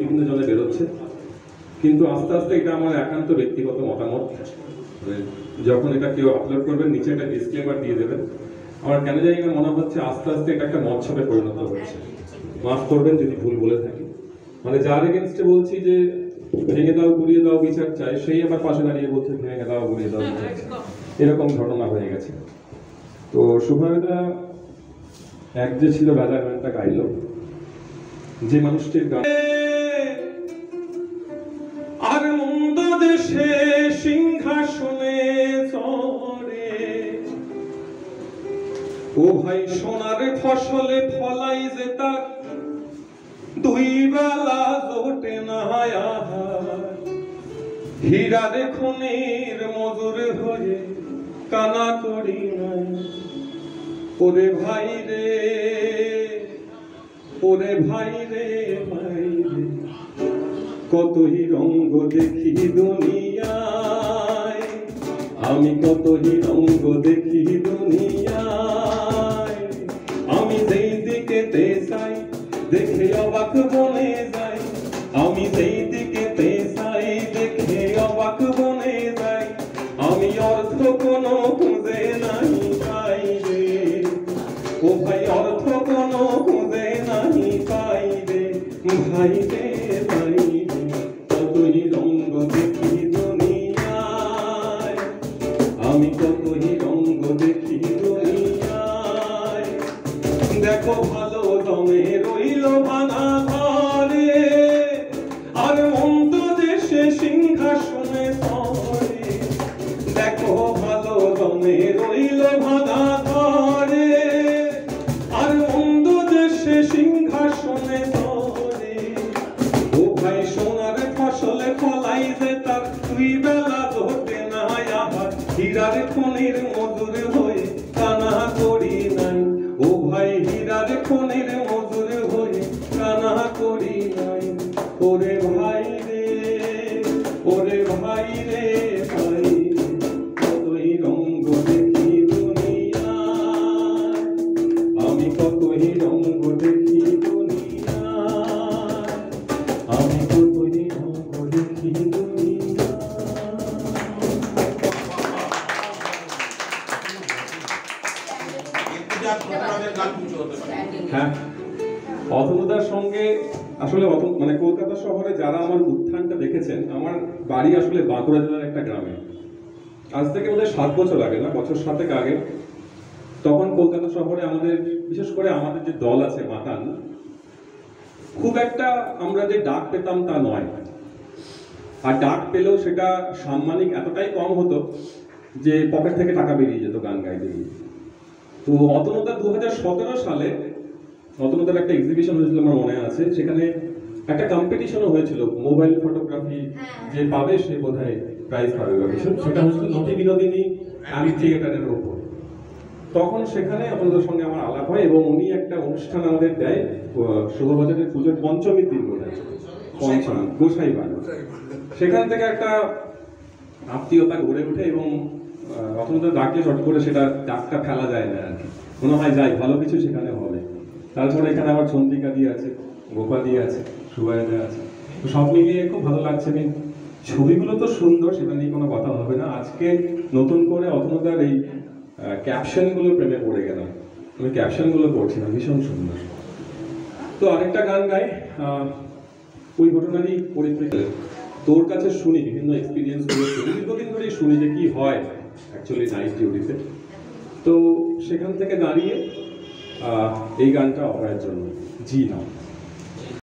বিভিন্ন জনে বেরোচ্ছে, কিন্তু আস্তে আস্তে এটা আমার একান্ত ব্যক্তিগত মতামত। যখন এটা কেউ আপলোড করবেন নিচে একটা ডিসক্লেমার দিয়ে দেবেন। আমার কেন জানি না মনে হচ্ছে আস্তে আস্তে এটা একটা মৎসবে পরিণত হচ্ছে। মাফ করবেন যদি ভুল বলে থাকি। মানে যার এগেনস্টে বলছি যে ভেঙে দাও গুড়িয়ে দাও বিচার চাই, সেই আমার পাশে দাঁড়িয়ে বলছে ভেঙে দাও গুড়িয়ে দাও বিচার চাই। এরকম ঘটনা হয়ে গেছে। তো শুভমিতা এক যে ছিল রাজা গানটা গাইল, যে মানুষটির গান আর মন্দ দেশে সিংহাসনে চড়ে, ও ভাই সোনার ফসলে ফলাই যে তার দুই বেলা জোটে না আহার, হীরার খনির মজুর হয়ে কানা করি নাই। ওরে ভাই রে, ওরে ভাই রে, ভাই রে, কতই রঙ্গ দেখি দুনিয়ায়, আমি কতই রঙ্গ দেখি দুনিয়ায়। আমি যেই দিকেতে চাই দেখে অবাক বনে যাই, আমি যেই দিকেতে চাই দেখে অবাক বনে যাই। আমি অর্থ কোনো খুঁজে নাই পাই রে, ও ভাই অর্থ কোনো খুঁজে নাই পাই রে, ভাই রে ভাই রে, কতই রঙ্গ দেখি দুনিয়ায়, আমি কতই রঙ্গ দেখি দুনিয়ায়। দেখো ভালো দমে রইল ভাঙা ঘরে, আর মন্দ দেশে সিংহাসনে চড়ে। দেখো ভালো দমে রইল ভাঙা ঘরে, আর মন্দ দেশে সিংহাসনে চড়ে। ও ভাই সোনার ফসলে ফলাই যে তার দুই বেলা ধরতে না আবার, হীরার খনির মজুর হয়ে কানা করি নাই। ও ভাই হীরার খনির মজুর হয়ে কানা করি নাই। ওরে ভাই রে, ওরে ভাই রে, ভাই রে, কতই রঙ্গ দেখি দুনিয়ায়, আমি কতই রঙ্গ দেখি দুনিয়ায়, আমি কতই রঙ্গ দেখি দুনিয়ায়। হ্যাঁ, অথনুদার সঙ্গে আসলে মানে কলকাতা শহরে যারা আমার উত্থানটা দেখেছেন, আমার বাড়ি আসলে বাঁকুড়া জেলার একটা গ্রামে। আজ থেকে বোধহয় 7 বছর আগে, না বছর 7 আগে, তখন কলকাতা শহরে আমাদের বিশেষ করে আমাদের যে দল আছে মাতান, খুব একটা আমরা যে ডাক পেতাম তা নয়। আর ডাক পেলেও সেটা সাম্মানিক এতটাই কম হতো যে পকেট থেকে টাকা বেরিয়ে যেত গান গাইতে গিয়ে। তো অতনুদা 2017 সালে অতনুদার একটা এক্সিবিশন হয়েছিল আমার মনে আছে, সেখানে একটা কম্পিটিশনও হয়েছিল, মোবাইল ফটোগ্রাফি যে পাবে সে বোধহয় প্রাইজ পাবে বা কিছু। সেটা হয়েছিল নটি বিনোদিনী আমি থিয়েটারের ওপর। তখন সেখানে অতনুদার সঙ্গে আমার আলাপ হয় এবং উনি একটা অনুষ্ঠান আমাদের দেয় শুভবাজারের পুজোর পঞ্চমীর দিন বোধহয়, পঞ্চম গোসাই বান। সেখান থেকে একটা আত্মীয়তা গড়ে ওঠে এবং অতনুদা ডাকলে চট করে সেটা ডাকটা ফেলা যায় না আর কি, মনে হয় যাই ভালো কিছু সেখানে হবে। তারপরে এখানে আবার চন্দ্রিকা দিয়ে আছে, গোপা দিয়ে আছে, সুবাইদা আছে, তো সব মিলিয়ে খুব ভালো লাগছে। ছবিগুলো তো সুন্দর, সেটা নিয়ে কোনো কথা হবে না। আজকে নতুন করে অতনুদার এই ক্যাপশনগুলো প্রেমে পড়ে গেলাম, আমি ক্যাপশনগুলো পড়ছিলাম, ভীষণ সুন্দর। তো আরেকটা গান গাই ওই ঘটনারই পরিপ্রেক্ষিতে। তোর কাছে শুনি বিভিন্ন এক্সপিরিয়েন্সগুলো, দীর্ঘদিন ধরেই শুনি যে কি হয় অ্যাকচুয়ালি নাইট ডিউটিতে। তো সেখান থেকে দাঁড়িয়ে এই গানটা অপায়ের জন্য জি না।